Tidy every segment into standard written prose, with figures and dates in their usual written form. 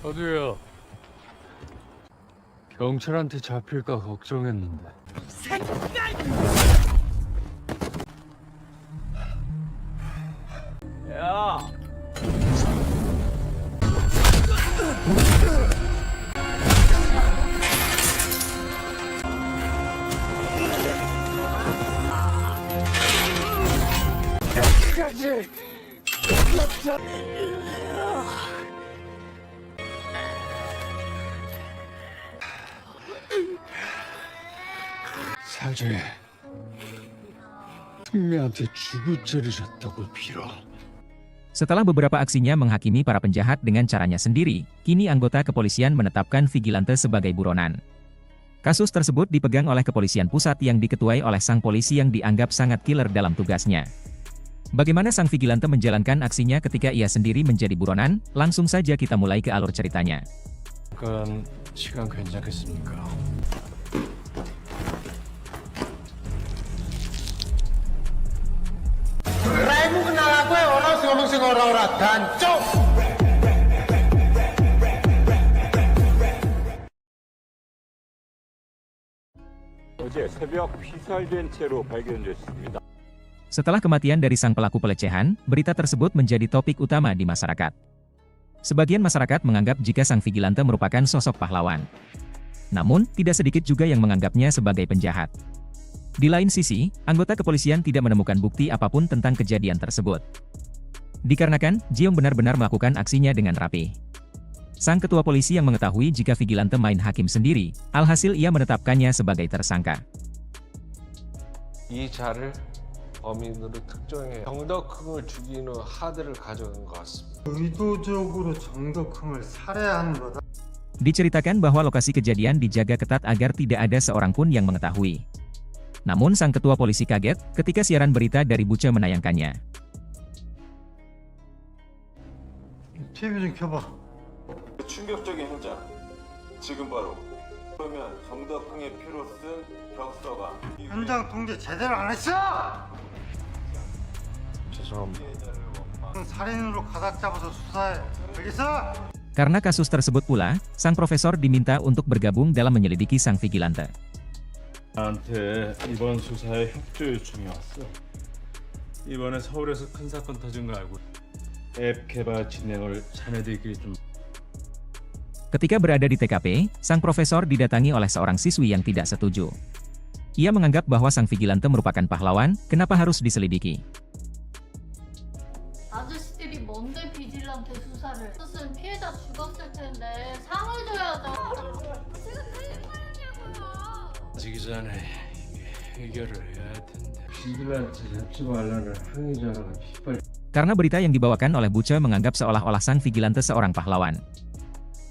저도요. 경찰한테 잡힐까 걱정했는데. 야! 여기까지! 사죄. 승리한테 죽을 죄를 졌다고 빌어. Setelah beberapa aksinya menghakimi para penjahat dengan caranya sendiri, kini anggota kepolisian menetapkan Vigilante sebagai buronan. Kasus tersebut dipegang oleh kepolisian pusat yang diketuai oleh sang polisi yang dianggap sangat killer dalam tugasnya. Bagaimana sang Vigilante menjalankan aksinya ketika ia sendiri menjadi buronan? Langsung saja kita mulai ke alur ceritanya. 잠깐 시간 괜찮겠습니까? Raimu kenal aku ya orang sing ngomong sing ora-ora dancuk. 어제 새벽 피살된 채로 발견됐습니다. Setelah kematian dari sang pelaku pelecehan, berita tersebut menjadi topik utama di masyarakat. Sebagian masyarakat menganggap jika sang Vigilante merupakan sosok pahlawan. Namun, tidak sedikit juga yang menganggapnya sebagai penjahat. Di lain sisi, anggota kepolisian tidak menemukan bukti apapun tentang kejadian tersebut. Dikarenakan, Jiong benar-benar melakukan aksinya dengan rapi. Sang ketua polisi yang mengetahui jika Vigilante main hakim sendiri, alhasil ia menetapkannya sebagai tersangka. 이 자를 범인으로 특정해 정덕흥을 죽이는 하드를 가져간 것 같습니다. 의도적으로 정덕흥을 살해한 거다. Diceritakan bahwa lokasi kejadian dijaga ketat agar tidak ada seorang pun yang mengetahui. Namun sang ketua polisi kaget ketika siaran berita dari Buce menayangkannya. TV 좀 켜봐. 충격적인 현장. 지금 바로. 그러면 정덕흥의 피로 쓴 벽서가 현장 통제 제대로 안 했어! 죄송합니다. 살인으로 가닥 잡아서 수사해. 알겠어? Karena kasus tersebut pula, sang profesor diminta untuk bergabung dalam menyelidiki sang Vigilante. 나한테 이번 수사에 협조 요청이 왔어. 이번에 서울에서 큰 사건 터진 거 알고 앱 개발 진행을 자네들끼리 좀. Ketika berada di TKP, sang profesor didatangi oleh seorang siswi yang tidak setuju. Ia menganggap bahwa sang Vigilante merupakan pahlawan, kenapa harus diselidiki? 아저씨들이 뭔데 비질란테 수사를 무슨 피해자 죽었을 텐데 상을 줘야죠. 제가 틀린 말이냐고요. 지기 전에 해결을 해야 할 텐데. 비글한테 잡지 말라는 항의자랑 휘발. Karena berita yang dibawakan oleh Buce menganggap seolah-olah sang Vigilante seorang pahlawan.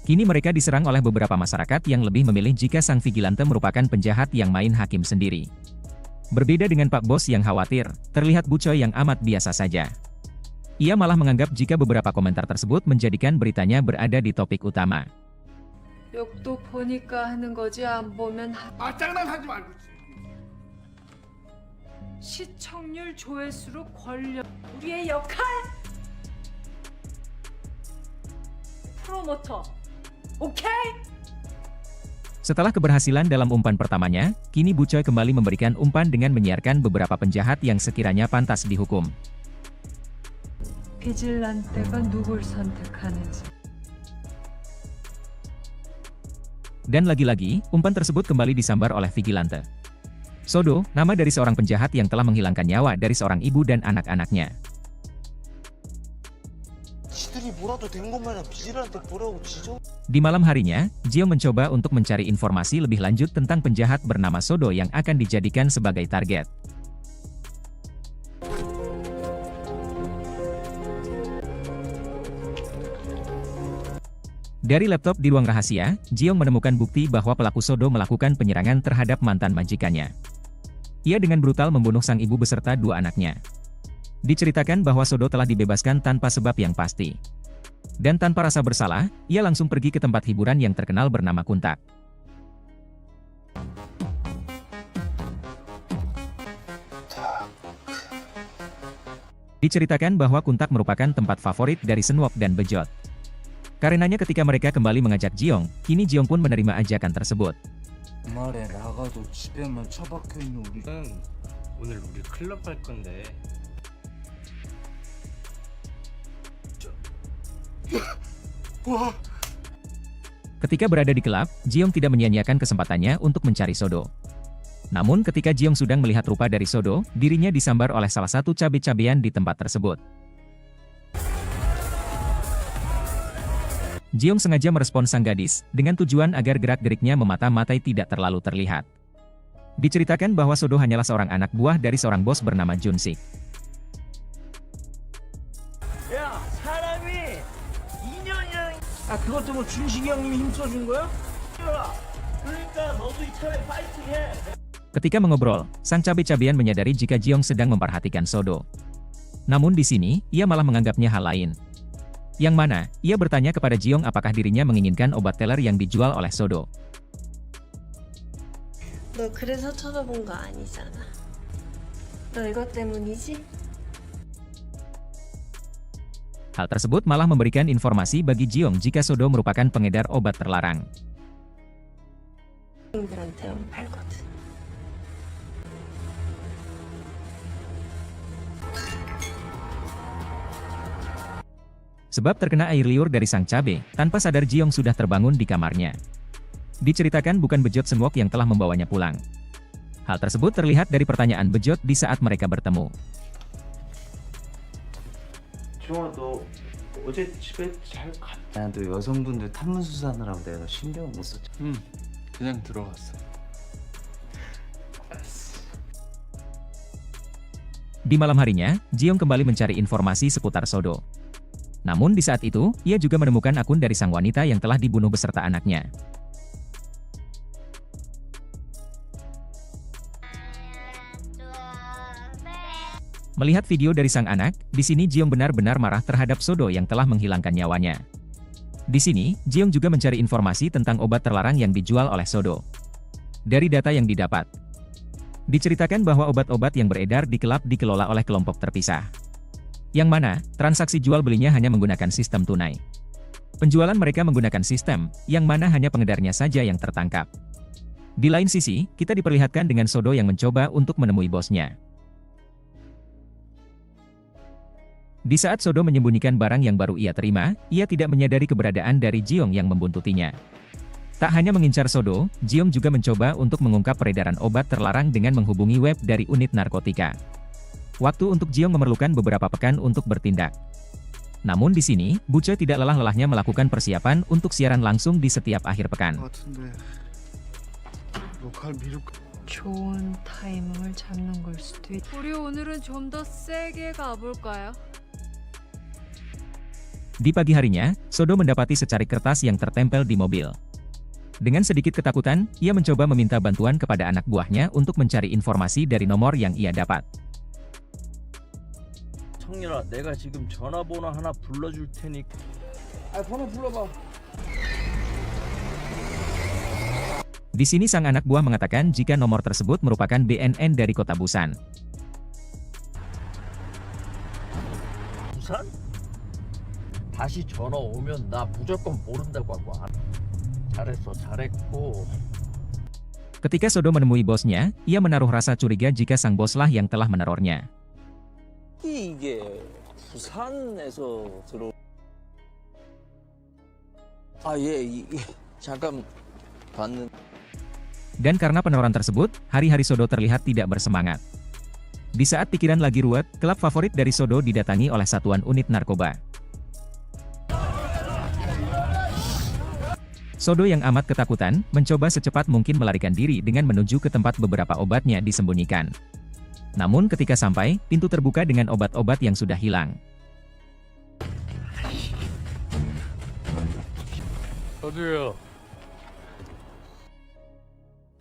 Kini mereka diserang oleh beberapa masyarakat yang lebih memilih jika sang Vigilante merupakan penjahat yang main hakim sendiri. Berbeda dengan Pak Bos yang khawatir, terlihat Buce yang amat biasa saja. Ia malah menganggap jika beberapa komentar tersebut menjadikan beritanya berada di topik utama. 욕도 보니까 하는 거지 안 보면 장난하지 말고. 시청률 조회수로 권력 우리의 역할 프로모터 오케이? Setelah keberhasilan dalam umpan pertamanya, kini Buce kembali memberikan umpan dengan menyiarkan beberapa penjahat yang sekiranya pantas dihukum. 비질란테가 누굴 선택하는지 Dan lagi-lagi, umpan tersebut kembali disambar oleh Vigilante. Sodo, nama dari seorang penjahat yang telah menghilangkan nyawa dari seorang ibu dan anak-anaknya. 지들이 뭐라도 된 것마냥 비질한테 뭐라고 지정. Di malam harinya, Jiong mencoba untuk mencari informasi lebih lanjut tentang penjahat bernama Sodo yang akan dijadikan sebagai target. Dari laptop di ruang rahasia, Jiong menemukan bukti bahwa pelaku Sodo melakukan penyerangan terhadap mantan majikannya. Ia dengan brutal membunuh sang ibu beserta dua anaknya. Diceritakan bahwa Sodo telah dibebaskan tanpa sebab yang pasti. Dan tanpa rasa bersalah, ia langsung pergi ke tempat hiburan yang terkenal bernama Kuntak. Diceritakan bahwa Kuntak merupakan tempat favorit dari Senwok dan Bejot. Karenanya ketika mereka kembali mengajak Jiong, kini Jiong pun menerima ajakan tersebut. 주말에 나가도 집에만 처박혀 있는 우리는 오늘 우리 클럽 갈 건데. Ketika berada di klub, Jiong tidak menyia-nyiakan kesempatannya untuk mencari Sodo. Namun ketika Jiong sedang melihat rupa dari Sodo, dirinya disambar oleh salah satu cabe-cabean di tempat tersebut. Jiong sengaja merespons sang gadis, dengan tujuan agar gerak-geriknya memata-matai tidak terlalu terlihat. Diceritakan bahwa Sodo hanyalah seorang anak buah dari seorang bos bernama Junsik. 야, 사람이 2년이라는 그것도 뭐 준식이 형님이 힘써준 거야? 그러니까 너도 이참에 파이팅해. Ketika mengobrol, sang cabe-cabean menyadari jika Jiong sedang memperhatikan Sodo. Namun di sini, ia malah menganggapnya hal lain. Yang mana, ia bertanya kepada Jiong apakah dirinya menginginkan obat teler yang dijual oleh Sodo. 너 그래서 쳐다본 거 아니잖아. 너 이것 때문이지? Hal tersebut malah memberikan informasi bagi Jiong jika Sodo merupakan pengedar obat terlarang. 사람들한테는 팔거든. Sebab terkena air liur dari sang cabe, tanpa sadar Jiong sudah terbangun di kamarnya. Diceritakan bukan Bejot Senwok yang telah membawanya pulang. Hal tersebut terlihat dari pertanyaan Bejot di saat mereka bertemu. 주영아 너 어제 집에 잘 갔다. 너 여성분들 탐문 수사하느라고 내가 신경 못 썼지. 그냥 들어갔어. Di malam harinya, Jiong kembali mencari informasi seputar Sodo. Namun di saat itu, ia juga menemukan akun dari sang wanita yang telah dibunuh beserta anaknya. Melihat video dari sang anak, di sini Jiong benar-benar marah terhadap Sodo yang telah menghilangkan nyawanya. Di sini, Jiong juga mencari informasi tentang obat terlarang yang dijual oleh Sodo. Dari data yang didapat, diceritakan bahwa obat-obat yang beredar di klub dikelola oleh kelompok terpisah. Yang mana, transaksi jual belinya hanya menggunakan sistem tunai. Penjualan mereka menggunakan sistem, yang mana hanya pengedarnya saja yang tertangkap. Di lain sisi, kita diperlihatkan dengan Sodo yang mencoba untuk menemui bosnya. Di saat Sodo menyembunyikan barang yang baru ia terima, ia tidak menyadari keberadaan dari Jiong yang membuntutinya. Tak hanya mengincar Sodo, Jiong juga mencoba untuk mengungkap peredaran obat terlarang dengan menghubungi web dari unit narkotika. Waktu untuk Jiong memerlukan beberapa pekan untuk bertindak. Namun di sini, Buce tidak lelah-lelahnya melakukan persiapan untuk siaran langsung di setiap akhir pekan. 좋은 타이밍을 잡는 걸 수도 있... 우리 오늘은 좀 더 세게 가볼까요? Di pagi harinya, Sodo mendapati secari kertas yang tertempel di mobil. Dengan sedikit ketakutan, ia mencoba meminta bantuan kepada anak buahnya untuk mencari informasi dari nomor yang ia dapat. 성렬아, 내가 지금 전화번호 하나 불러줄 테니. 번호 불러봐. Di sini sang anak buah mengatakan jika nomor tersebut merupakan BNN dari kota Busan. 부산? 다시 전화 오면 나 무조건 모른다고 하고. 잘했어, 잘했고. Ketika Sodo menemui bosnya, ia menaruh rasa curiga jika sang boslah yang telah menerornya. 이게 부산에서 들어. 잠깐 봤는. Dan karena peneroran tersebut, hari-hari Sodo terlihat tidak bersemangat. Di saat pikiran lagi ruwet, klub favorit dari Sodo didatangi oleh satuan unit narkoba. Sodo yang amat ketakutan, mencoba secepat mungkin melarikan diri dengan menuju ke tempat beberapa obatnya disembunyikan. Namun ketika sampai, pintu terbuka dengan obat-obat yang sudah hilang. 저도요.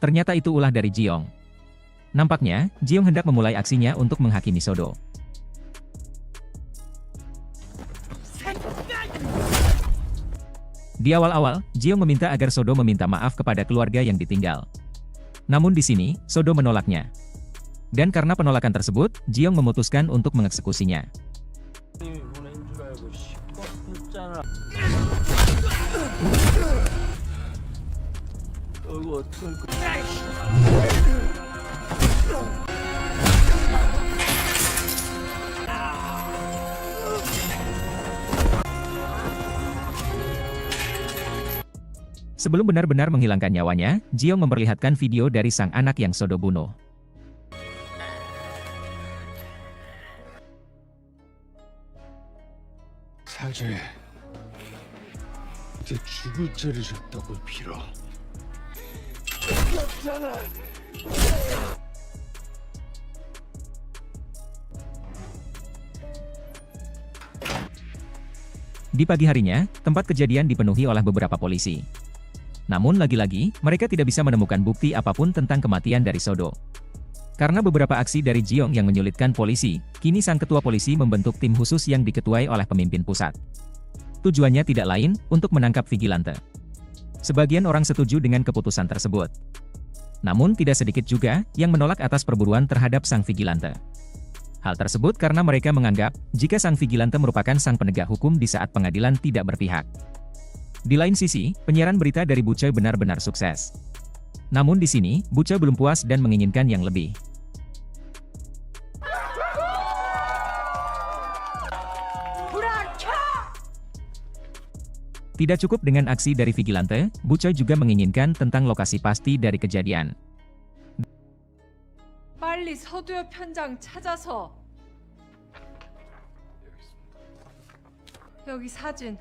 Ternyata itu ulah dari Jiong. Nampaknya, Jiong hendak memulai aksinya untuk menghakimi Sodo. Di awal-awal, Jiong meminta agar Sodo meminta maaf kepada keluarga yang ditinggal. Namun di sini, Sodo menolaknya. Dan karena penolakan tersebut, Jiong memutuskan untuk mengeksekusinya. 이거 어떡할 거야? Sebelum benar-benar menghilangkan nyawanya, Jiong memperlihatkan video dari sang anak yang Sodo bunuh. 사죄해. 내 죽을 죄를 졌다고 빌어. Di pagi harinya, tempat kejadian dipenuhi oleh beberapa polisi. Namun lagi-lagi, mereka tidak bisa menemukan bukti apapun tentang kematian dari Sodo. Karena beberapa aksi dari Jiong yang menyulitkan polisi, kini sang ketua polisi membentuk tim khusus yang diketuai oleh pemimpin pusat. Tujuannya tidak lain, untuk menangkap vigilante. Sebagian orang setuju dengan keputusan tersebut. Namun tidak sedikit juga, yang menolak atas perburuan terhadap sang vigilante. Hal tersebut karena mereka menganggap, jika sang vigilante merupakan sang penegak hukum di saat pengadilan tidak berpihak. Di lain sisi, penyiaran berita dari Bucoy benar-benar sukses. Namun di sini, Bucoy belum puas dan menginginkan yang lebih. Tidak cukup dengan aksi dari vigilante, Bucoy juga menginginkan tentang lokasi pasti dari kejadian. 빨리 서두엽 현장 찾아서. 여기 사진.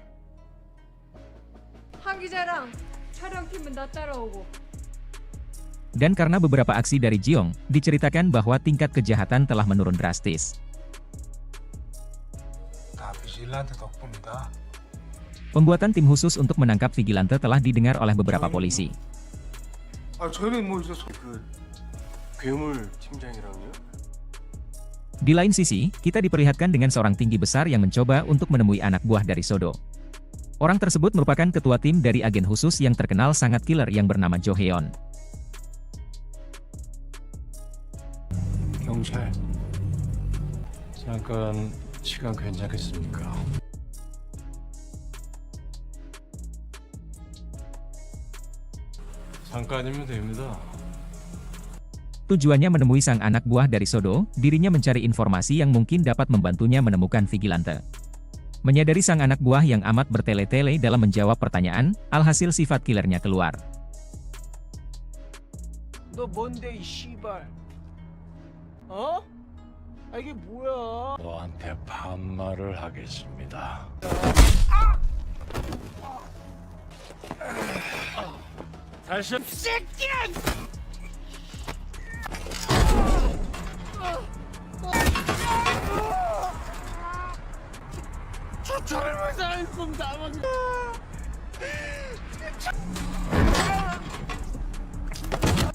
한 기자랑 촬영팀은 나 따라오고. Dan karena beberapa aksi dari Jiong, diceritakan bahwa tingkat kejahatan telah menurun drastis. Pembuatan tim khusus untuk menangkap vigilante telah didengar oleh beberapa polisi. 괴물 팀장이랑요? Di lain sisi, kita diperlihatkan dengan seorang tinggi besar yang mencoba untuk menemui anak buah dari Sodo. Orang tersebut merupakan ketua tim dari agen khusus yang terkenal sangat killer yang bernama Jo Heon. 경찰, 잠깐 시간 괜찮겠습니까? 잠깐이면 됩니다. Tujuannya menemui sang anak buah dari Sodo, dirinya mencari informasi yang mungkin dapat membantunya menemukan vigilante. Menyadari sang anak buah yang amat bertele-tele dalam menjawab pertanyaan, alhasil sifat killernya keluar. 너 뭔데 이 씨발? 어? 아 이게 뭐야? 너한테 반말을 하겠습니다. 다시 새끼야! 저 젊은 사람이 좀 남았네.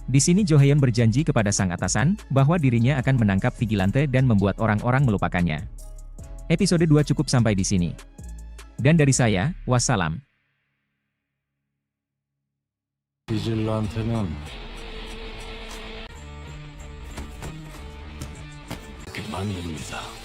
Di sini Jo Heon berjanji kepada sang atasan, bahwa dirinya akan menangkap vigilante dan membuat orang-orang melupakannya. Episode 2 cukup sampai di sini. Dan dari saya, wassalam. 비질란테는 이렇게 만듭니다.